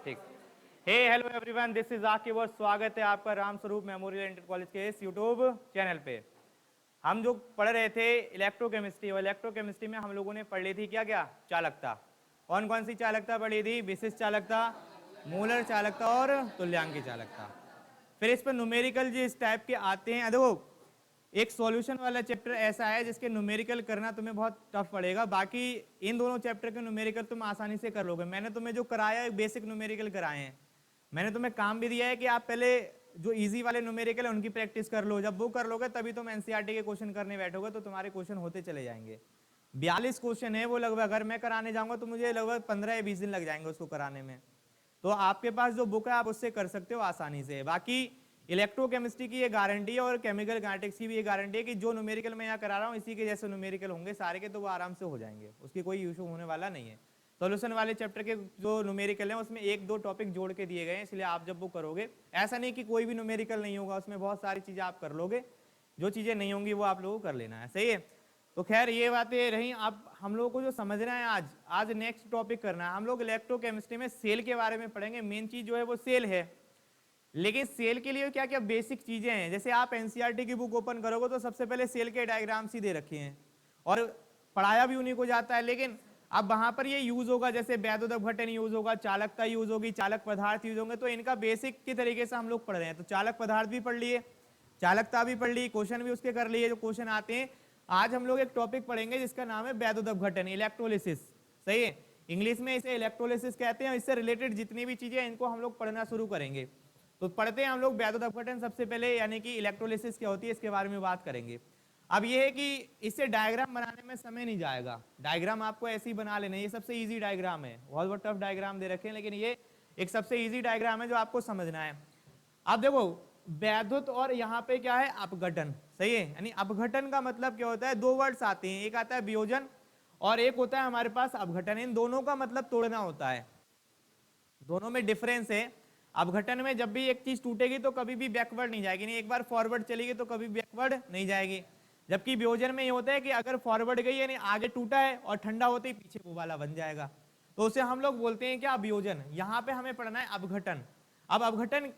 ठीक। Hey hello everyone, this is Aqib और स्वागत है आपका रामस्वरूप मेमोरियल इंटर कॉलेज के इस यूट्यूब चैनल पे। हम जो पढ़ रहे थे इलेक्ट्रोकेमिस्ट्री, और इलेक्ट्रोकेमिस्ट्री में हम लोगों ने पढ़ ली थी क्या क्या चालकता। कौन कौन सी चालकता पढ़ी थी? विशिष्ट चालकता, मूलर चालकता और तुल्यांकी चालकता। फिर इस पर न्यूमेरिकल जो इस टाइप के आते हैं, देखो एक सॉल्यूशन वाला चैप्टर ऐसा है जिसके न्यूमेरिकल करना तुम्हें बहुत टफ पड़ेगा, बाकी इन दोनों चैप्टर के न्यूमेरिकल तुम आसानी से कर लोगे। मैंने तुम्हें जो कराया है बेसिक न्यूमेरिकल कराए हैं, मैंने तुम्हें काम भी दिया है कि आप पहले जो इजी वाले न्यूमेरिकल है उनकी प्रैक्टिस कर लो। जब वो कर लोगे तभी तुम एनसीईआरटी के क्वेश्चन करने बैठोगे तो तुम्हारे क्वेश्चन होते चले जाएंगे। 42 क्वेश्चन है वो, लगभग अगर मैं कराने जाऊंगा तो मुझे लगभग 15 या 20 दिन लग जाएंगे उसको कराने में। तो आपके पास जो बुक है आप उससे कर सकते हो आसानी से। बाकी इलेक्ट्रोकेमिस्ट्री की ये गारंटी है और केमिकल काइनेटिक्स की भी ये गारंटी है कि जो न्यूमेरिकल मैं यहाँ करा रहा हूँ इसी के जैसे न्यूमेरिकल होंगे सारे के, तो वो आराम से हो जाएंगे, उसकी कोई इशू होने वाला नहीं है। सॉल्यूशन वाले चैप्टर के जो न्यूमेरिकल हैं उसमें एक दो टॉपिक जोड़ के दिए गए हैं, इसलिए आप जब वो करोगे ऐसा नहीं कि कोई भी न्यूमेरिकल नहीं होगा, उसमें बहुत सारी चीज़ें आप कर लोगे, जो चीज़ें नहीं होंगी वो आप लोगों को कर लेना है। सही है। तो खैर ये बातें रही। अब हम लोगों को जो समझना है आज नेक्स्ट टॉपिक करना है, हम लोग इलेक्ट्रोकेमिस्ट्री में सेल के बारे में पढ़ेंगे। मेन चीज जो है वो सेल है, लेकिन सेल के लिए क्या क्या बेसिक चीजें हैं। जैसे आप एनसीईआरटी की बुक ओपन करोगे तो सबसे पहले सेल के डायग्राम्स ही दे रखे हैं और पढ़ाया भी उन्हीं को जाता है, लेकिन अब वहां पर ये यूज होगा, जैसे वैद्युतघटन यूज होगा, चालकता यूज होगी, चालक पदार्थ यूज होंगे, तो इनका बेसिक के तरीके से हम लोग पढ़ रहे हैं। तो चालक पदार्थ भी पढ़ लिए, चालकता भी पढ़ ली, क्वेश्चन भी उसके कर लिए जो क्वेश्चन आते हैं। आज हम लोग एक टॉपिक पढ़ेंगे जिसका नाम है वैद्युतघटन, इलेक्ट्रोलिसिस। सही है, इंग्लिश में इसे इलेक्ट्रोलिसिस कहते हैं। इससे रिलेटेड जितनी भी चीजें इनको हम लोग पढ़ना शुरू करेंगे। तो पढ़ते हैं हम लोग वैद्युतघटन सबसे पहले, यानी कि इलेक्ट्रोलिसिस क्या होती है इसके बारे में बात करेंगे। अब ये है कि इससे डायग्राम बनाने में समय नहीं जाएगा, डायग्राम आपको ऐसे ही बना लेना। ये सबसे इजी डायग्राम है, बहुत टफ डायग्राम दे रखे हैं, लेकिन ये एक सबसे इजी डायग्राम है जो आपको समझना है। अब देखो वैद्युत और यहाँ पे क्या है अपघटन। सही है, यानी अपघटन का मतलब क्या होता है, दो वर्ड्स आते हैं, एक आता है वियोजन और एक होता है हमारे पास अपघटन। इन दोनों का मतलब तोड़ना होता है, दोनों में डिफरेंस है। अपघटन में जब भी एक चीज टूटेगी तो कभी भी बैकवर्ड नहीं जाएगी, नहीं एक बार फॉरवर्ड चलेगी तो कभी बैकवर्ड नहीं जाएगी। जबकि वियोजन में ये होता है कि अगर फॉरवर्ड गई यानी आगे टूटा है और ठंडा होते ही पीछे वो वाला बन जाएगा, तो उसे हम लोग बोलते हैं क्या, वियोजन। यहाँ पे हमें पढ़ना है अपघटन। अब अपघटन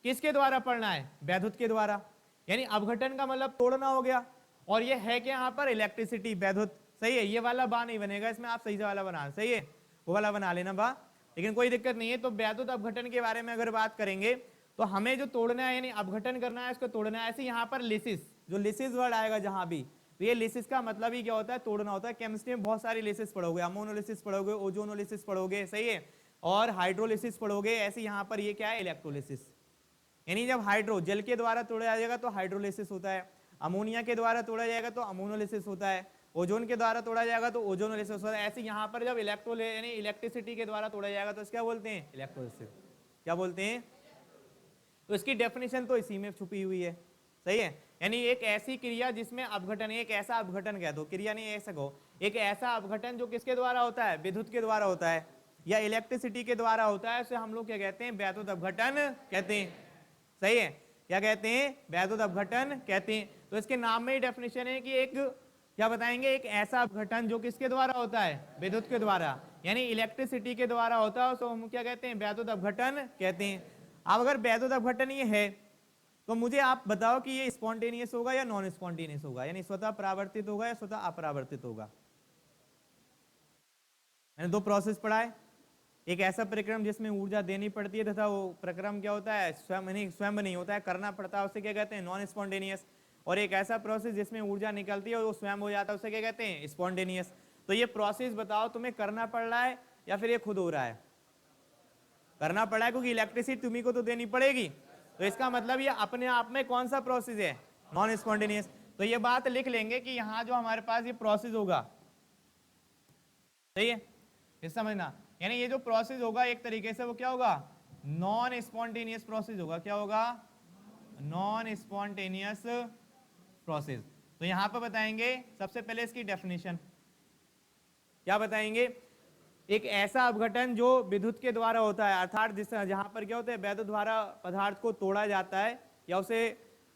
किसके द्वारा पढ़ना है? वैद्युत के द्वारा, यानी अपघटन का मतलब तोड़ना हो गया। और ये है क्या यहाँ पर, इलेक्ट्रिसिटी, वैद्युत। सही है, ये वाला बा नहीं बनेगा इसमें, आप सही से वाला बना, सही है वो वाला बना लेना बा, लेकिन कोई दिक्कत नहीं है। तो वैद्युत अपघटन के बारे में अगर बात करेंगे तो हमें जो तोड़ना है यानी अपघटन करना है, उसको तोड़ना है। ऐसे यहाँ पर लिसिस, जो लिसिस वर्ड आएगा जहां भी, तो ये लिसिस का मतलब ही क्या होता है, तोड़ना होता है। केमिस्ट्री में बहुत सारी लिसिस पढ़ोगे, अमोनोलिसिस पढ़ोगे, ओजोनोलिसिस पढ़ोगे, सही है, और हाइड्रोलिसिस पढ़ोगे। ऐसे यहाँ पर ये क्या है, इलेक्ट्रोलिसिस। यानी जब हाइड्रो जल के द्वारा तोड़ा जाएगा तो हाइड्रोलिसिस होता है, अमोनिया के द्वारा तोड़ा जाएगा तो अमोनोलिसिस होता है, ओजोन के द्वारा तोड़ा जाएगा तो ओजोनोलिसिस होता है। ऐसे यहाँ पर जब यानी इलेक्ट्रिसिटी के द्वारा तोड़ा जाएगा तो क्या बोलते हैं, इलेक्ट्रोलिसिस। क्या बोलते हैं? तो इसकी डेफिनेशन तो इसी में छुपी हुई है। सही है, यानी एक ऐसी क्रिया जिसमें अपघटन, एक ऐसा अपघटन कह दो, क्रिया नहीं ऐसा कहो, एक ऐसा अपघटन जो किसके द्वारा होता है, विद्युत के द्वारा होता है या इलेक्ट्रिसिटी के द्वारा होता है, उसे हम लोग क्या कहते हैं, वैद्युत अपघटन कहते हैं। सही है, क्या कहते हैं, वैद्युत अपघटन कहते हैं। तो इसके नाम में ही डेफिनेशन है कि एक क्या बताएंगे, एक ऐसा अपघटन जो किसके द्वारा होता है, विद्युत के द्वारा, यानी इलेक्ट्रिसिटी के द्वारा होता है, उसको हम क्या कहते हैं, वैद्युत अपघटन कहते हैं। अब अगर वैद्युत अपघटन ये है तो मुझे आप बताओ कि ये स्पॉन्टेनियस होगा या नॉन स्पॉन्टेनियस होगा, यानी स्वतः परावर्तित होगा या स्वतः अपरावर्तित होगा। मैंने दो प्रोसेस पढ़ा है, एक ऐसा प्रक्रम जिसमें ऊर्जा देनी पड़ती है तथा वो प्रक्रम क्या होता है, स्वयं नहीं होता है, करना पड़ता है, उसे क्या कहते हैं, नॉन स्पॉन्टेनियस। और एक ऐसा प्रोसेस जिसमें ऊर्जा निकलती है और वो स्वयं हो जाता है, उसे क्या कहते हैं, स्पॉन्टेनियस। तो ये प्रोसेस बताओ तुम्हें करना पड़ रहा है या फिर ये खुद हो रहा है? करना पड़ा है, क्योंकि इलेक्ट्रिसिटी तुम्ही को तो देनी पड़ेगी। तो इसका मतलब ये अपने आप में कौन सा प्रोसेस है, नॉन स्पॉन्टेनियस। तो ये बात लिख लेंगे कि यहाँ जो हमारे पास ये प्रोसेस होगा, सही है, इस समझना, यानी ये जो प्रोसेस होगा एक तरीके से वो क्या होगा, नॉन स्पॉन्टेनियस प्रोसेस होगा। क्या होगा, नॉन स्पॉन्टेनियस प्रोसेस। तो यहां पर बताएंगे सबसे पहले इसकी डेफिनेशन। क्या बताएंगे, एक ऐसा अपघटन जो विद्युत के द्वारा होता है, अर्थात जिस जहां पर क्या होता है, वैद्युत द्वारा पदार्थ को तोड़ा जाता है या उसे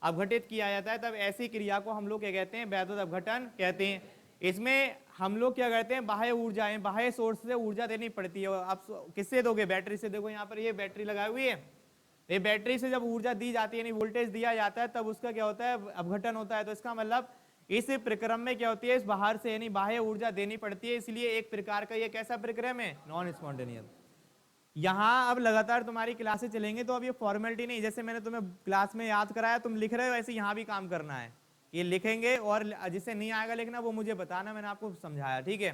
अपघटित किया जाता है, तब ऐसी क्रिया को हम लोग क्या कहते हैं, वैद्युत अपघटन कहते हैं। इसमें हम लोग क्या करते हैं, बाह्य ऊर्जाएं, बाह्य सोर्स से ऊर्जा देनी पड़ती है। आप किससे दोगे, बैटरी से। देखो यहाँ पर ये बैटरी लगाई हुई है, ये बैटरी से जब ऊर्जा दी जाती है, यानी वोल्टेज दिया जाता है, तब उसका क्या होता है, अपघटन होता है। तो इसका मतलब इस प्रक्रम में क्या होती है, इस बाहर से यानी बाह्य ऊर्जा देनी पड़ती है, इसलिए एक प्रकार का ये कैसा प्रक्रम है, नॉन स्पॉन्टेनियस। यहाँ अब लगातार तुम्हारी क्लासेस चलेंगे, तो अब ये फॉर्मेलिटी नहीं, जैसे मैंने तुम्हें क्लास में याद कराया तुम लिख रहे हो, वैसे यहाँ भी काम करना है। ये लिखेंगे और जिसे नहीं आएगा लिखना वो मुझे बताना, मैंने आपको समझाया, ठीक है।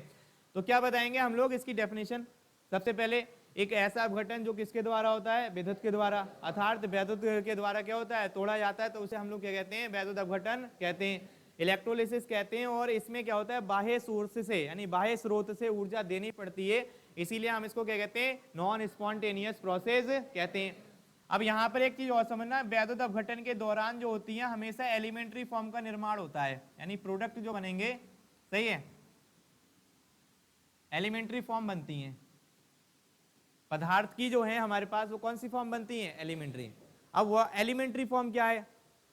तो क्या बताएंगे हम लोग इसकी डेफिनेशन। सबसे पहले एक ऐसा अपघटन जो किसके द्वारा होता है, विद्युत के द्वारा, अर्थात विद्युत के द्वारा क्या होता है, तोड़ा जाता है, तो उसे हम लोग क्या कहते हैं, वैद्युत अपघटन कहते हैं, इलेक्ट्रोलिसिस कहते हैं। और इसमें क्या होता है, बाह्य सोर्स से यानी बाह्य स्रोत से ऊर्जा देनी पड़ती है, इसीलिए हम इसको क्या कहते हैं, नॉन स्पॉन्टेनियस प्रोसेस कहते हैं। अब यहाँ पर एक चीज और समझना, वैद्युत अपघटन के दौरान जो होती है हमेशा एलिमेंट्री फॉर्म का निर्माण होता है, यानी प्रोडक्ट जो बनेंगे, सही है, एलिमेंट्री फॉर्म बनती हैं पदार्थ की, जो है हमारे पास वो कौन सी फॉर्म बनती है, एलिमेंट्री। अब वो एलिमेंट्री फॉर्म क्या है,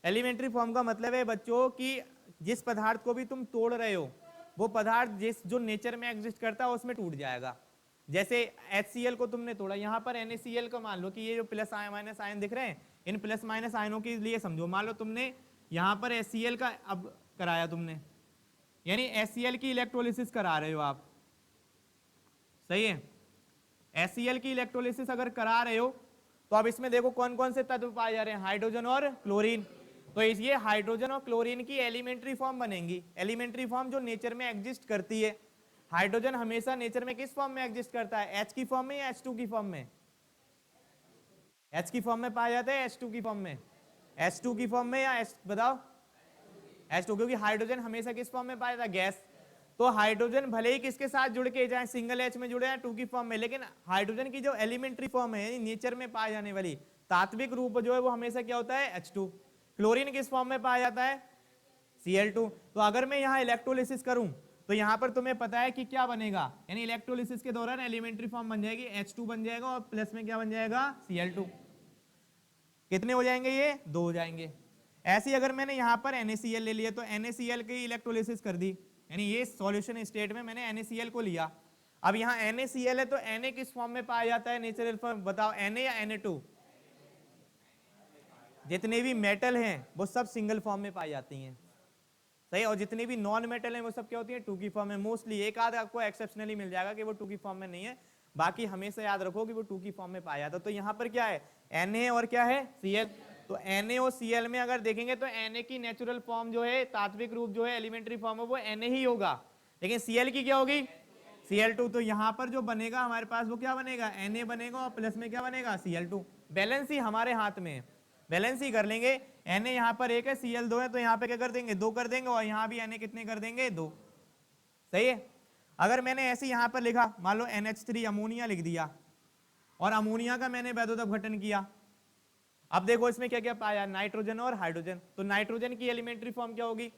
एलिमेंट्री फॉर्म का मतलब है बच्चों कि जिस पदार्थ को भी तुम तोड़ रहे हो वो पदार्थ जिस जो नेचर में एग्जिस्ट करता है उसमें टूट जाएगा। जैसे HCl को तुमने तोड़ा, यहाँ पर NaCl को मान लो कि ये जो प्लस आयन माइनस आयन दिख रहे हैं, इन प्लस माइनस आयनों के लिए समझो, मान लो तुमने यहाँ पर HCl का अब कराया तुमने, यानी HCl की इलेक्ट्रोलिसिस करा रहे हो आप, सही है। HCl की इलेक्ट्रोलिसिस अगर करा रहे हो तो अब इसमें देखो कौन कौन से तत्व पाए जा रहे हैं, हाइड्रोजन और क्लोरीन। तो ये हाइड्रोजन और क्लोरीन की एलिमेंट्री फॉर्म बनेंगी, एलिमेंट्री फॉर्म जो नेचर में एग्जिस्ट करती है। हाइड्रोजन हमेशा नेचर में किस फॉर्म में एग्जिस्ट करता है, H की फॉर्म में या H2 की फॉर्म में, H की फॉर्म में पाया जाता है, H2 की फॉर्म में, H2 की फॉर्म में या बताओ H2, क्योंकि हाइड्रोजन हमेशा किस फॉर्म में पाया जाता है, गैस। तो हाइड्रोजन भले ही किसके साथ जुड़ के जाए, सिंगल H में जुड़े हैं 2 की फॉर्म में, लेकिन हाइड्रोजन की जो एलिमेंट्री फॉर्म है नेचर में पाए जाने वाली तात्विक रूप जो है वो हमेशा क्या होता है, H2। क्लोरीन किस फॉर्म में पाया जाता है, Cl2। तो अगर मैं यहाँ इलेक्ट्रोलिसिस करूं तो यहाँ पर तुम्हें पता है कि क्या बनेगा, यानी इलेक्ट्रोलिसिस के दौरान एलिमेंट्री फॉर्म बन जाएगी, H2 बन जाएगा और प्लस में क्या बन जाएगा, Cl2। कितने हो जाएंगे, ये 2 हो जाएंगे। ऐसे ही अगर मैंने यहाँ पर NaCl ले लिया तो NaCl की इलेक्ट्रोलिसिस कर दी, यानी ये सॉल्यूशन स्टेट में मैंने NaCl को लिया। अब यहाँ NaCl है तो Na किस फॉर्म में पाया जाता है, नेचुरल फॉर्म, बताओ Na या Na2, जितने भी मेटल हैं वो सब सिंगल फॉर्म में पाई जाती हैं, सही। और जितने भी नॉन मेटल हैं वो सब क्या होती है, 2 की फॉर्म में। मोस्टली एक आध आपको एक्सेप्शनली मिल जाएगा कि वो 2 की फॉर्म में नहीं है, बाकी हमेशा याद रखो कि वो 2 की फॉर्म में पाया जाता है। तो यहाँ पर क्या है, Na और क्या है, Cl। तो Na और Cl में अगर देखेंगे तो Na की नेचुरल फॉर्म जो है, तात्विक रूप जो है, एलिमेंट्री फॉर्म है, वो Na ही होगा, लेकिन Cl की क्या होगी, Cl2। तो यहाँ पर जो बनेगा हमारे पास वो क्या बनेगा, Na बनेगा और प्लस में क्या बनेगा, Cl2। बैलेंस ही हमारे हाथ में है, बैलेंस ही कर लेंगे। Na यहाँ पर 1 है, Cl 2 है, तो यहाँ पे क्या कर देंगे, 2 कर देंगे, और यहाँ भी Na कितने कर देंगे, 2, सही है। अगर मैंने ऐसे यहाँ पर लिखा, मान लो NH3 अमोनिया लिख दिया और अमोनिया का मैंने वैद्युत अपघटन किया, अब देखो इसमें क्या क्या पाया, नाइट्रोजन और हाइड्रोजन। तो नाइट्रोजन की एलिमेंट्री फॉर्म क्या होगी,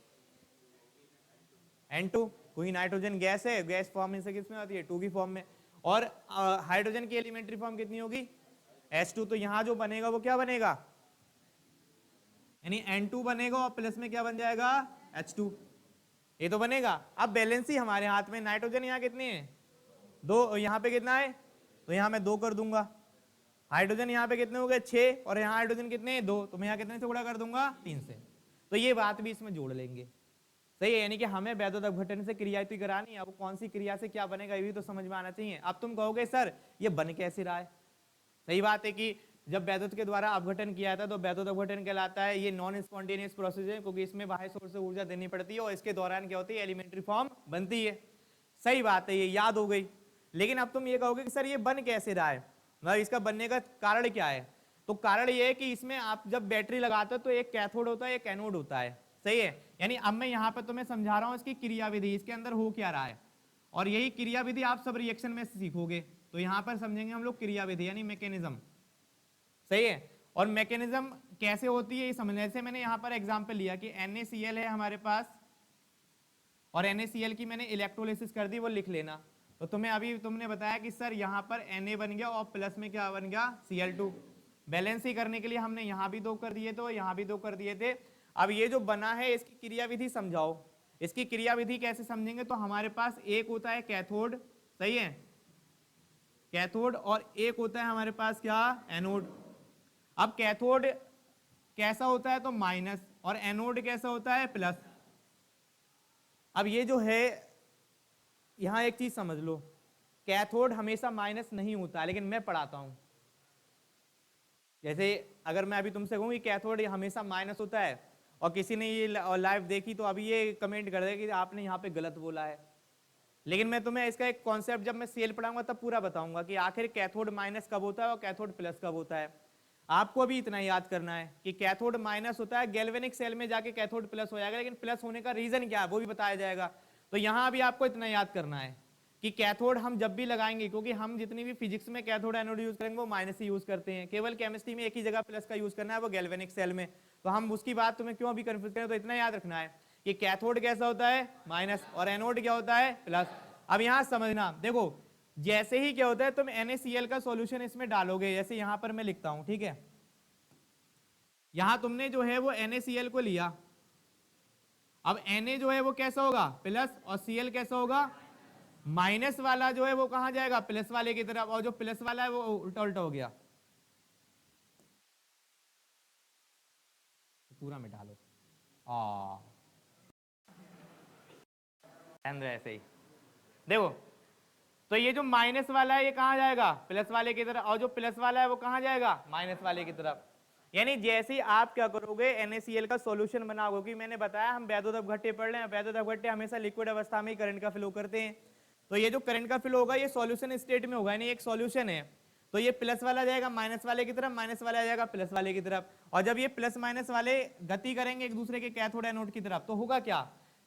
N2, कोई नाइट्रोजन गैस है, गैस फॉर्म से किसमें आती है, 2 की फॉर्म में। और हाइड्रोजन की एलिमेंट्री फॉर्म कितनी होगी, H2। तो यहाँ जो बनेगा वो क्या बनेगा, यानी N2 बनेगा और प्लस में क्या बन जाएगा, H2, ये तो बनेगा। अब बैलेंस ही हमारे हाथ में, नाइट्रोजन यहाँ कितने हैं, 2, यहाँ पे कितना है, तो यहाँ मैं 2 कर दूंगा। हाइड्रोजन यहाँ पे कितने हो गए, 6, और यहाँ हाइड्रोजन कितने हैं, 2, तो मैं यहाँ कितने से गुणा कर दूंगा, 3 से। तो ये बात भी इसमें जोड़ लेंगे, सही है। यानी कि हमें वैद्युत अपघटन से क्रिया तो करानी, अब कौन सी क्रिया से क्या बनेगा ये भी तो समझ में आना चाहिए। अब तुम कहोगे सर ये बन कैसे रहा है, सही बात है कि जब वैद्युत के द्वारा अपघटन किया था तो वैद्युत अपघटन कहलाता है, ये नॉन स्पॉन्टेनियस प्रोसेस है, क्योंकि इसमें बाह्य सोर्स से ऊर्जा देनी पड़ती है और इसके दौरान क्या होती है, एलिमेंट्री फॉर्म बनती है, सही बात है, ये याद हो गई। लेकिन अब तुम ये कहोगे कि सर ये बन कैसे रहा है, मतलब इसका बनने का कारण क्या है। तो कारण ये है कि इसमें आप जब बैटरी लगाते हो तो एक कैथोड होता है, एक एनोड होता है, सही है। यानी अब मैं यहाँ पर तुम्हें समझा रहा हूँ इसकी क्रियाविधि, इसके अंदर हो क्या रहा है, और यही क्रियाविधि आप सब रिएक्शन में सीखोगे। तो यहाँ पर समझेंगे हम लोग क्रियाविधि यानी मैकेनिज्म, सही है। और मैकेनिज्म कैसे होती है ये समझने से मैंने यहाँ पर एग्जांपल लिया कि NaCl है हमारे पास और NaCl की मैंने इलेक्ट्रोलिसिस कर दी, वो लिख लेना। तो तुम्हें अभी तुमने बताया कि सर यहाँ पर Na बन गया और प्लस में क्या बन गया, Cl2। बैलेंस ही करने के लिए हमने यहाँ भी 2 कर दिए थे और यहाँ भी 2 कर दिए थे। अब ये जो बना है इसकी क्रियाविधि समझाओ। इसकी क्रियाविधि कैसे समझेंगे, तो हमारे पास एक होता है कैथोड, सही है, कैथोड, और एक होता है हमारे पास क्या, एनोड। अब कैथोड कैसा होता है तो माइनस, और एनोड कैसा होता है प्लस। अब ये जो है यहां एक चीज समझ लो, कैथोड हमेशा माइनस नहीं होता है, लेकिन मैं पढ़ाता हूं। जैसे अगर मैं अभी तुमसे कहूँ कि कैथोड हमेशा माइनस होता है और किसी ने ये लाइव देखी तो अभी ये कमेंट कर देगा कि आपने यहाँ पे गलत बोला है, लेकिन मैं तुम्हें इसका एक कॉन्सेप्ट जब मैं सेल पढ़ाऊंगा तब पूरा बताऊंगा कि आखिर कैथोड माइनस कब होता है और कैथोड प्लस कब होता है। आपको अभी इतना याद करना है कि कैथोड माइनस होता है, गैल्वेनिक सेल में जाके कैथोड प्लस हो जाएगा, लेकिन प्लस होने का रीजन क्या है वो भी बताया जाएगा। तो यहाँ भी आपको इतना याद करना है कि कैथोड हम जब भी लगाएंगे, क्योंकि हम जितनी भी फिजिक्स में कैथोड एनोड यूज करेंगे वो माइनस ही यूज करते हैं, केवल केमिस्ट्री में एक ही जगह प्लस का यूज करना है, वो गैल्वेनिक सेल में। तो हम उसकी बात तुम्हें क्यों अभी कंफ्यूज करें, तो इतना याद रखना है कि कैथोड कैसा होता है माइनस और एनोड क्या होता है प्लस। अब यहां समझना, देखो जैसे ही क्या होता है तुम NaCl का सॉल्यूशन इसमें डालोगे, जैसे यहां पर मैं लिखता हूं, ठीक है, यहां तुमने जो है वो NaCl को लिया, अब Na जो है वो कैसा होगा प्लस और Cl कैसा होगा माइनस वाला, जो है वो कहां जाएगा प्लस वाले की तरफ, और जो प्लस वाला है वो उल्टा उल्टा हो गया, पूरा मिटा लो ऐसे ही। देखो तो ये जो माइनस वाला है ये कहां जाएगा प्लस वाले की तरफ, और जो प्लस वाला है वो कहां जाएगा माइनस वाले की तरफ। यानी जैसे ही आप क्या करोगे NaCl का सॉल्यूशन बनाओगे, क्योंकि मैंने बताया हम वैद्युत घट्टे पढ़ रहे हैं, वैद्युत घट्टे हमेशा लिक्विड अवस्था में ही करंट का फ्लो करते हैं। तो ये जो करंट का फ्लो होगा ये सॉल्यूशन स्टेट में होगा, यानी एक सॉल्यूशन है, तो ये प्लस वाला जाएगा माइनस वाले की तरफ, माइनस वाला जाएगा प्लस वाले की तरफ, और जब ये प्लस माइनस वाले गति करेंगे एक दूसरे के कैथोड एनोड की तरफ, तो होगा क्या,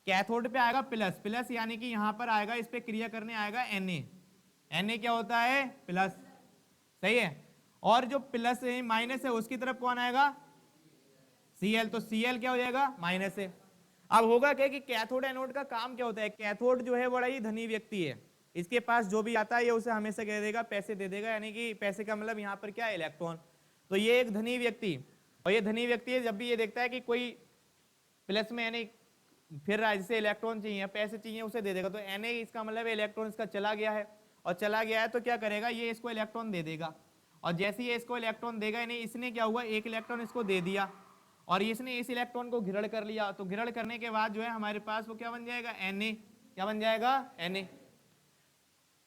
कैथोड पे आएगा प्लस, प्लस यानी कि यहां पर आएगा, इस पे क्रिया करने आएगा Na क्या होता है प्लस, सही है, और जो प्लस है माइनस है उसकी तरफ कौन आएगा Cl, तो Cl क्या हो जाएगा माइनस है। अब होगा क्या कि कैथोड एनोड का काम क्या होता है, कैथोड जो है बड़ा ही धनी व्यक्ति है, इसके पास जो भी आता है ये उसे हमेशा कह देगा पैसे दे देगा, यानी कि पैसे का मतलब यहाँ पर क्या है इलेक्ट्रॉन। तो ये एक धनी व्यक्ति, और ये धनी व्यक्ति है, जब भी ये देखता है कि कोई प्लस में यानी फिर रहा है, जिसे इलेक्ट्रॉन चाहिए पैसे चाहिए उसे दे देगा, तो Na इसका मतलब इलेक्ट्रॉन इसका चला गया है, और चला गया है तो क्या करेगा ये इसको इलेक्ट्रॉन दे देगा, और जैसे ही इसको इलेक्ट्रॉन देगा, यानी इसने क्या हुआ एक इलेक्ट्रॉन इसको दे दिया, और इसने इस इलेक्ट्रॉन को घिरड़ कर लिया, तो घिरड़ करने के बाद जो है हमारे पास वो क्या बन जाएगा Na, क्या बन जाएगा Na,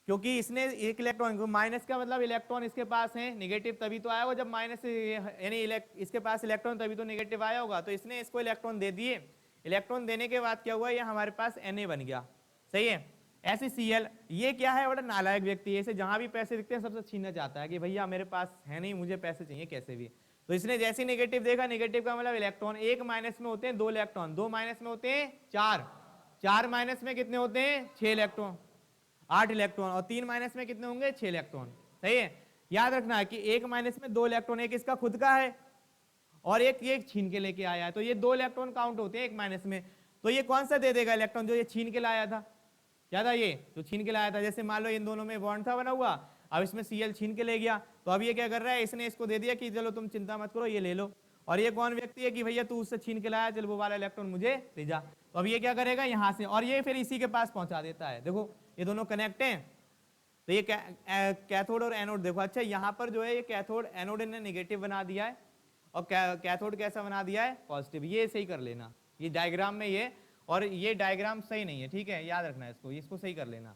क्योंकि इसने एक इलेक्ट्रॉन को, माइनस का मतलब इलेक्ट्रॉन इसके पास है, नेगेटिव तभी तो आया होगा जब माइनस, यानी इसके पास इलेक्ट्रॉन तभी तो नेगेटिव आया होगा, तो इसने इसको इलेक्ट्रॉन दे दिए, इलेक्ट्रॉन देने के बाद क्या हुआ ये हमारे पास Na बन गया, सही है। ऐसे Cl, ये क्या है बड़ा नालायक व्यक्ति है, इसे जहां भी पैसे दिखते हैं सबसे छीनना चाहता है कि भैया मेरे पास है नहीं, मुझे पैसे चाहिए कैसे भी। तो इसने जैसे नेगेटिव देखा, नेगेटिव का मतलब इलेक्ट्रॉन, एक माइनस में होते हैं 2 इलेक्ट्रॉन, 2 माइनस में होते हैं 4, 4 माइनस में कितने होते हैं 6 इलेक्ट्रॉन, 8 इलेक्ट्रॉन, और 3 माइनस में कितने होंगे 6 इलेक्ट्रॉन, सही है। याद रखना है कि एक माइनस में 2 इलेक्ट्रॉन, एक इसका खुद का है और एक ये छीन के लेके आया है, तो ये 2 इलेक्ट्रॉन काउंट होते हैं एक माइनस में। तो ये कौन सा दे देगा इलेक्ट्रॉन, जो ये छीन के लाया था, क्या था ये जो छीन के लाया था, जैसे मान लो इन दोनों में बॉन्ड था बना हुआ, अब इसमें Cl छीन के ले गया, तो अब ये क्या कर रहा है, इसने इसको दे दिया कि चलो तुम चिंता मत करो ये ले लो, और ये कौन व्यक्ति है कि भैया तू उससे छीन के लाया, चल वो वाला इलेक्ट्रॉन मुझे दे जा, तो अब ये क्या करेगा यहाँ से, और ये फिर इसी के पास पहुंचा देता है। देखो ये दोनों कनेक्ट हैं, तो ये कैथोड और एनोड। देखो अच्छा यहाँ पर जो है ये कैथोड, एनोड ने नेगेटिव बना दिया है, और कैथोड कैसा बना दिया है पॉजिटिव, ये सही कर लेना, ये डायग्राम में ये, और ये डायग्राम सही नहीं है, ठीक है, याद रखना है इसको सही कर लेना,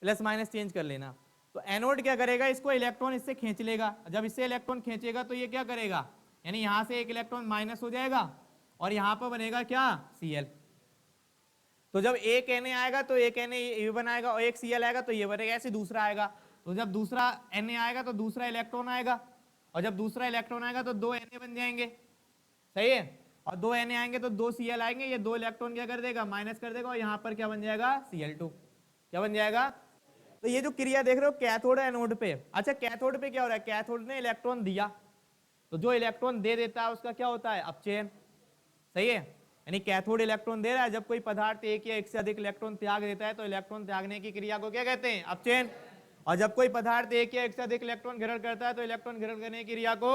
प्लस माइनस चेंज कर लेना। तो एनोड क्या करेगा, इसको इलेक्ट्रॉन इससे खींच लेगा, जब इससे इलेक्ट्रॉन खींचेगा तो ये क्या करेगा, यानी यहां से एक इलेक्ट्रॉन माइनस हो जाएगा और यहां पर बनेगा क्या Cl। तो जब एक Na आएगा तो एक Na ये बनाएगा, और एक Cl आएगा तो ये बनेगा, ऐसे दूसरा आएगा, तो जब दूसरा Na आएगा तो दूसरा इलेक्ट्रॉन आएगा, और जब दूसरा इलेक्ट्रॉन आएगा तो 2 Na बन जाएंगे, सही है, और 2 Na आएंगे तो 2 Cl आएंगे, ये 2 इलेक्ट्रॉन क्या कर देगा माइनस कर देगा, और यहाँ पर क्या बन जाएगा Cl2, क्या बन जाएगा। तो ये जो क्रिया देख रहे हो कैथोड एनोड पे, अच्छा कैथोड पे क्या हो रहा है, कैथोड ने इलेक्ट्रॉन दिया, तो जो इलेक्ट्रॉन दे देता है उसका क्या होता है अपचयन, सही है, यानी कैथोड इलेक्ट्रॉन दे रहा है, जब कोई पदार्थ एक या एक से अधिक इलेक्ट्रॉन त्याग देता है तो इलेक्ट्रॉन त्यागने की क्रिया को क्या कहते हैं अपचयन, और जब कोई पदार्थ एक या एक से अधिक इलेक्ट्रॉन ग्रहण करता है तो इलेक्ट्रॉन ग्रहण करने की क्रिया को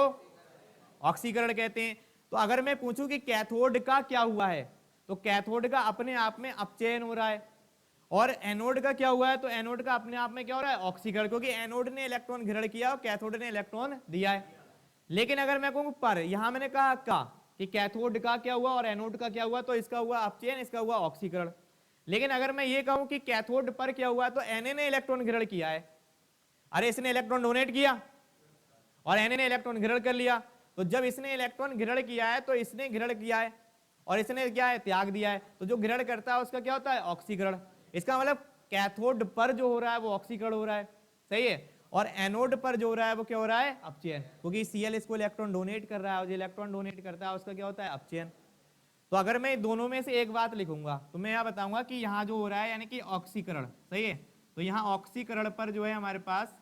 ऑक्सीकरण कहते हैं। तो अगर मैं पूछूं कि कैथोड का क्या हुआ है, तो कैथोड का अपने आप में अपचयन हो रहा है, और एनोड का क्या हुआ है, तो एनोड का अपने आप में क्या हो रहा है, ऑक्सीकरण, क्योंकि एनोड ने इलेक्ट्रॉन ग्रहण किया और कैथोड ने इलेक्ट्रॉन दिया है। लेकिन अगर मैं कहूं पर, यहां मैंने कहा कि कैथोड का क्या हुआ और एनोड का क्या हुआ, तो इसका हुआ अपचयन, इसका हुआ ऑक्सीकरण। लेकिन अगर मैं ये कहूं कि कैथोड पर क्या हुआ, तो Na ने इलेक्ट्रॉन ग्रहण किया है, अरे इसने इलेक्ट्रॉन डोनेट किया और Na ने इलेक्ट्रॉन ग्रहण कर लिया। तो जब इसने इलेक्ट्रॉन ग्रहण किया है तो इसने ग्रहण किया है और इसने क्या है, त्याग दिया है। तो जो ग्रहण करता है उसका क्या होता है, ऑक्सीकरण। इसका मतलब कैथोड पर जो हो रहा है वो ऑक्सीकरण हो रहा है, सही है, और एनोड पर जो हो रहा है वो क्या हो रहा है, अपचयन, क्योंकि Cl इसको इलेक्ट्रॉन डोनेट कर रहा है और जो इलेक्ट्रॉन डोनेट करता है उसका क्या होता है, अपचयन। तो अगर मैं दोनों में से एक बात लिखूंगा तो मैं यहां बताऊंगा कि यहां जो हो रहा है यानी कि ऑक्सीकरण, सही है, तो यहां ऑक्सीकरण पर जो है हमारे पास,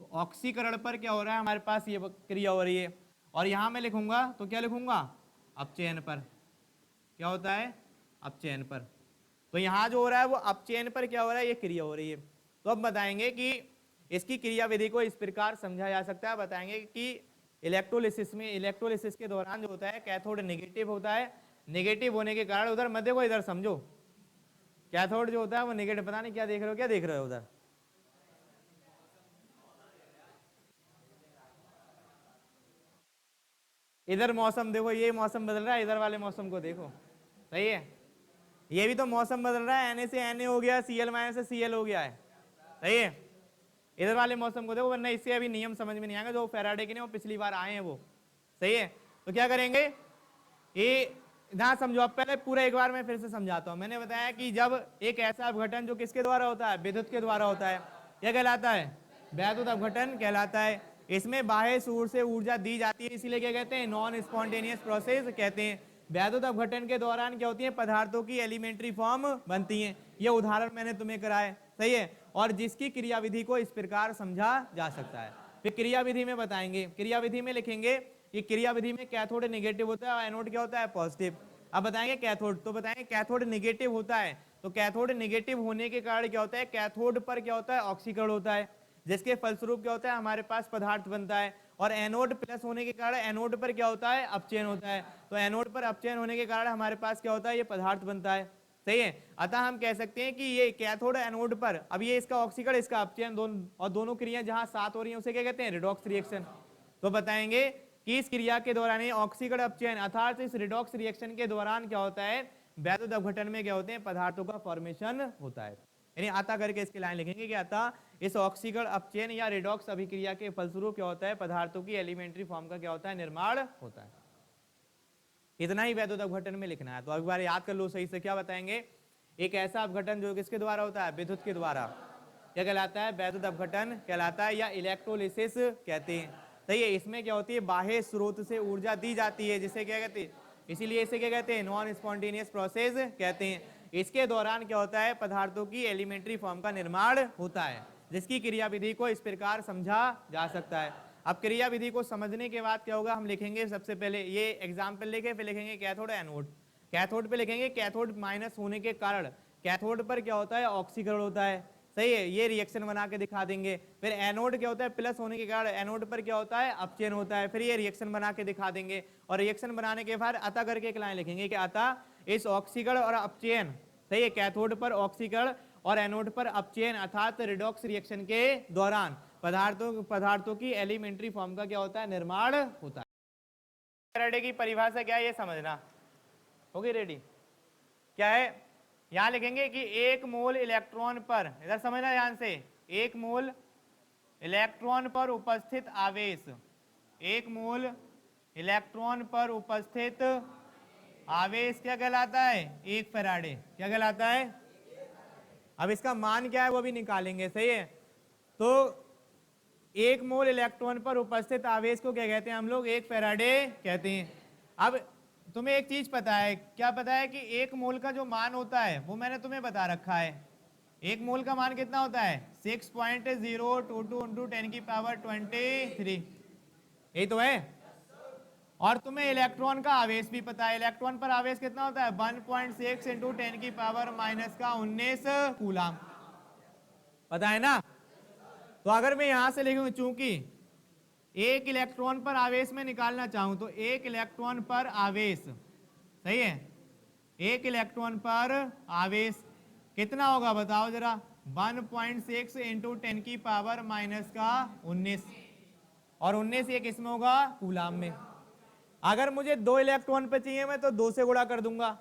तो ऑक्सीकरण पर क्या हो रहा है, हमारे पास ये क्रिया हो रही है, और यहां मैं लिखूंगा तो क्या लिखूंगा, अपचयन पर, क्या होता है, अपचयन पर। तो यहां जो हो रहा है वो अपचयन पर क्या हो रहा है, ये क्रिया हो रही है। तो अब बताएंगे कि इसकी क्रिया विधि को इस प्रकार समझा जा सकता है। बताएंगे कि इलेक्ट्रोलिसिस में, इलेक्ट्रोलिसिस के दौरान जो होता है कैथोड नेगेटिव होता है, नेगेटिव होने के कारण, उधर मध्य को इधर समझो, कैथोड जो होता है वो नेगेटिव, पता नहीं क्या देख रहे हो, क्या देख रहे हो उधर, इधर मौसम देखो, ये मौसम बदल रहा है, इधर वाले मौसम को देखो, सही है, ये भी तो मौसम बदल रहा है, Na से Na हो गया, Cl माइनस से Cl हो गया है, सही है, इधर वाले मौसम को देखो, वरना इससे अभी नियम समझ में नहीं आएगा जो फैराडे के ने वो पिछली बार आए हैं वो, सही है। तो क्या करेंगे, ये ना समझो, अब पहले पूरा एक बार मैं फिर से समझाता हूं। मैंने बताया कि जब एक ऐसा अपघटन जो किसके द्वारा होता है, विद्युत के द्वारा होता है, क्या कहलाता है, वैद्युत अपघटन कहलाता है। इसमें बाह्य सूर्य से ऊर्जा दी जाती है, इसीलिए क्या कहते हैं, नॉन स्पॉन्टेनियस प्रोसेस कहते हैं। वैद्युत अपघटन के दौरान क्या होती है, पदार्थों की एलिमेंट्री फॉर्म बनती है, ये उदाहरण मैंने तुम्हें कराया, सही है, और जिसकी क्रियाविधि को इस प्रकार समझा जा सकता है। फिर क्रियाविधि में बताएंगे, क्रियाविधि में लिखेंगे कि क्रियाविधि में कैथोड नेगेटिव होता है और एनोड क्या होता है, पॉजिटिव। अब बताएंगे कैथोड, तो बताएंगे कैथोड नेगेटिव होता है, तो कैथोड नेगेटिव होने के कारण क्या होता है, कैथोड पर क्या होता है, ऑक्सीकरण होता है, जिसके फलस्वरूप क्या होता है, हमारे पास पदार्थ बनता है। और एनोड प्लस होने के कारण एनोड पर क्या होता है, अपचयन होता है, तो एनोड पर अपचयन होने के कारण हमारे पास क्या होता है, ये पदार्थ बनता है, सही है। अतः हम कह सकते हैं कि ये कैथोड एनोड पर, अब ये इसका ऑक्सीकरण, इसका अपचयन, दोनों और दोनों क्रियाएं जहां साथ हो रही हैं उसे क्या कहते हैं, रिडॉक्स रिएक्शन। तो बताएंगे कि इस क्रिया के दौरान ऑक्सीकरण अपचयन अर्थात इस रिडॉक्स रिएक्शन के दौरान क्या होता है, वैद्युत अपघटन में क्या होते हैं, पदार्थों का फॉर्मेशन होता है। यानी आता करके इसकी लाइन लिखेंगे कि अतः इस ऑक्सीकरण अपचयन या रिडॉक्स अभिक्रिया के फलस्वरूप क्या होता है, पदार्थों की एलिमेंट्री फॉर्म का क्या होता है, निर्माण होता है। इतना ही वैद्युत अपघटन में लिखना है। तो एक बार याद कर लो सही से, क्या बताएंगे, एक ऐसा अपघटन जो किसके द्वारा होता है, विद्युत के द्वारा, क्या कहलाता है, वैद्युत अपघटन कहलाता है या इलेक्ट्रोलिसिस कहते हैं, सही है। इसमें क्या होती है, बाह्य स्रोत से ऊर्जा दी जाती है, जिसे क्या कहते हैं, इसीलिए इसे क्या कहते हैं, नॉन स्पॉन्टेनियस प्रोसेस कहते हैं। इसके दौरान क्या होता है, पदार्थों की एलिमेंट्री फॉर्म का निर्माण होता है, जिसकी क्रियाविधि को इस प्रकार समझा जा सकता है। अब क्रियाविधि को समझने के बाद क्या होगा, हम लिखेंगे सबसे पहले ये एग्जाम्पल लेके, फिर लिखेंगे कैथोड एनोड। कैथोड पे लिखेंगे कैथोड माइनस होने के कारण कैथोड पर क्या होता है, ऑक्सीकरण होता है, सही है, ये रिएक्शन बना के दिखा देंगे। फिर एनोड क्या होता है, प्लस होने के कारण एनोड पर क्या होता है, अपचयन होता है, फिर ये रिएक्शन बना के दिखा देंगे। और रिएक्शन बनाने के बाद अतः करके एक लाइन लिखेंगे कि अतः इस ऑक्सीकरण और अपचयन, सही है, कैथोड पर ऑक्सीकरण और एनोड पर अपचयन अर्थात रिडॉक्स रिएक्शन के दौरान पदार्थों की एलिमेंट्री फॉर्म का क्या होता है, निर्माण होता है। फैराडे की परिभाषा क्या है, ये समझना होगी, रेडी, क्या है, यहां लिखेंगे कि एक मोल इलेक्ट्रॉन पर, इधर समझना ध्यान से, एक मोल इलेक्ट्रॉन पर उपस्थित आवेश, एक मोल इलेक्ट्रॉन पर उपस्थित आवेश क्या कहलाता है, एक फैराडे, क्या कहलाता है। अब इसका मान क्या है वो भी निकालेंगे, सही है। तो एक मोल इलेक्ट्रॉन पर उपस्थित आवेश को क्या कहते हैं हम लोग, एक फैराडे कहते हैं। अब तुम्हें एक चीज पता है, क्या पता है कि एक मोल का जो मान होता है वो मैंने तुम्हें बता रखा है। एक मोल का मान कितना होता है, 6.022 × 10⁻23, यही तो है। और तुम्हें इलेक्ट्रॉन का आवेश भी पता है, इलेक्ट्रॉन पर आवेश कितना होता है, 1.6 × 10⁻⁻⁻⁰ कूलम, पता है ना। तो अगर मैं यहां से लिखूं, चूंकि एक इलेक्ट्रॉन पर आवेश में निकालना चाहूं, तो एक इलेक्ट्रॉन पर आवेश सही है। एक इलेक्ट्रॉन पर आवेश कितना होगा बताओ जरा, 1.6 इंटू 10 की पावर माइनस का 19, और 19 ये किस में होगा, कूलाम में। अगर मुझे 2 इलेक्ट्रॉन पे चाहिए मैं तो 2 से गुणा कर दूंगा,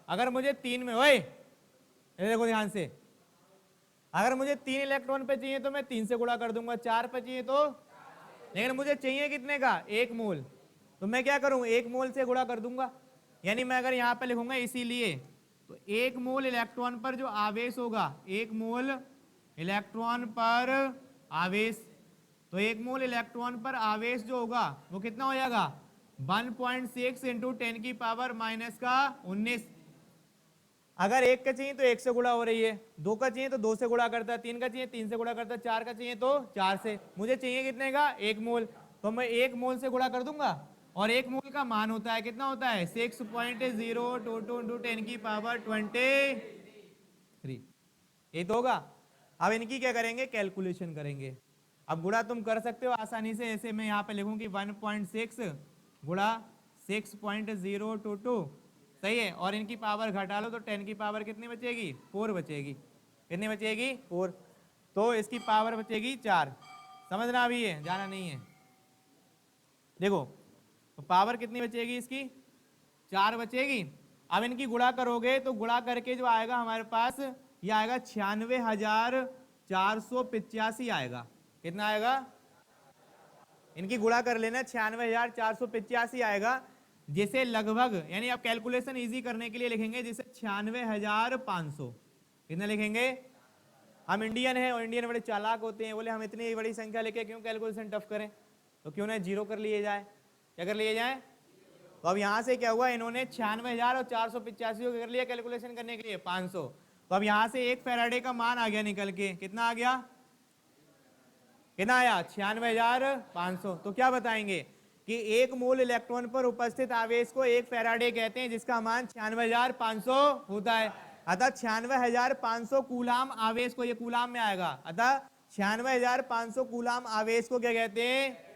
अगर मुझे 3 में, ओए ये देखो ध्यान से, अगर मुझे 3 इलेक्ट्रॉन पे चाहिए तो मैं 3 से गुणा कर दूंगा, 4 पे चाहिए तो, लेकिन मुझे चाहिए कितने का, 1 मोल, तो मैं क्या करूं, 1 मोल से गुणा कर दूंगा। यानी मैं अगर यहां पे लिखूंगा इसीलिए, तो 1 मोल इलेक्ट्रॉन पर जो आवेश होगा, 1 मोल इलेक्ट्रॉन पर आवेश, तो 1 मोल इलेक्ट्रॉन पर आवेश जो होगा वो कितना हो जाएगा, 1.6 इंटू 10 की पावर माइनस का 19। अगर 1 का चाहिए तो 1 से गुणा हो रही है, 2 का चाहिए तो 2 से गुणा करता है, 3 का चाहिए 3 से गुणा करता है, 4 का चाहिए तो 4 से। मुझे चाहिए कितने का, 1 मोल, तो मैं 1 मोल से गुणा कर दूंगा, और 1 मोल का मान होता है कितना होता है, 6.022 इंटू 10 की पावर 23। ये तो होगा। अब इनकी क्या करेंगे, कैलकुलेशन करेंगे। अब गुणा तुम कर सकते हो आसानी से, ऐसे मैं यहाँ पे लिखूं कि 1.6 गुणा 6.022, सही है, और इनकी पावर घटा लो तो 10 की पावर कितनी बचेगी, 4 बचेगी। कितनी बचेगी, 4, तो इसकी पावर बचेगी 4। समझना अभी है, जाना नहीं है। देखो तो पावर कितनी बचेगी इसकी, 4 बचेगी। अब इनकी गुणा करोगे तो गुणा करके जो आएगा हमारे पास, ये आएगा 96,485 आएगा। कितना आएगा, इनकी गुणा कर लेना, 96,485 आएगा, जिसे लगभग, यानी आप कैलकुलेशन इजी करने के लिए लिखेंगे जिसे 96,500। कितना लिखेंगे, हम इंडियन हैं और इंडियन बड़े चालाक होते हैं, बोले हम इतनी बड़ी संख्या लेके क्यों कैलकुलेशन टफ करें, तो क्यों ना जीरो कर लिए जाए। क्या कर लिए जाए, तो अब यहां से क्या हुआ, इन्होंने 96,485 को कर लिया कैलकुलेशन करने के लिए 500, तो अब यहां से 1 फैराडे का मान आ गया निकल के, कितना आ गया, कितना आया, 96,500। तो क्या बताएंगे कि 1 मोल इलेक्ट्रॉन पर उपस्थित आवेश को 1 फैराडे कहते हैं, जिसका मान 96,500 होता है। अतः 96,500 कूलाम आवेश को, ये कूलाम में आएगा, अतः 96,500 कूलाम आवेश को क्या कहते हैं,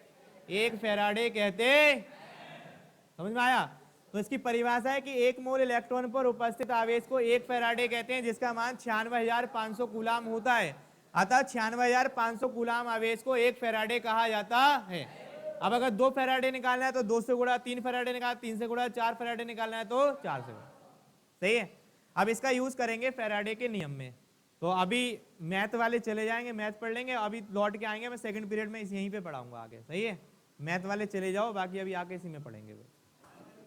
1 फैराडे कहते हैं। समझ में आया। तो इसकी परिभाषा है कि 1 मोल इलेक्ट्रॉन पर उपस्थित आवेश को 1 फैराडे कहते हैं, जिसका मान 96,500 कूलाम होता है। अतः 96,500 कूलाम आवेश को 1 फैराडे कहा जाता है। अब अगर 2 फैराडे निकालना है तो 2 से गुणा, 3 फैराडे निकालना, 3 से गुणा, 4 फैराडे निकालना है तो 4 से गुणा। सही है। अब इसका यूज करेंगे फैराडे के नियम में। तो अभी मैथ वाले चले जाएंगे, मैथ पढ़ लेंगे, अभी लौट के आएंगे, मैं सेकंड पीरियड में यहीं पे पढ़ाऊंगा आगे। सही है, मैथ वाले चले जाओ, बाकी अभी आके इसी में पढ़ेंगे।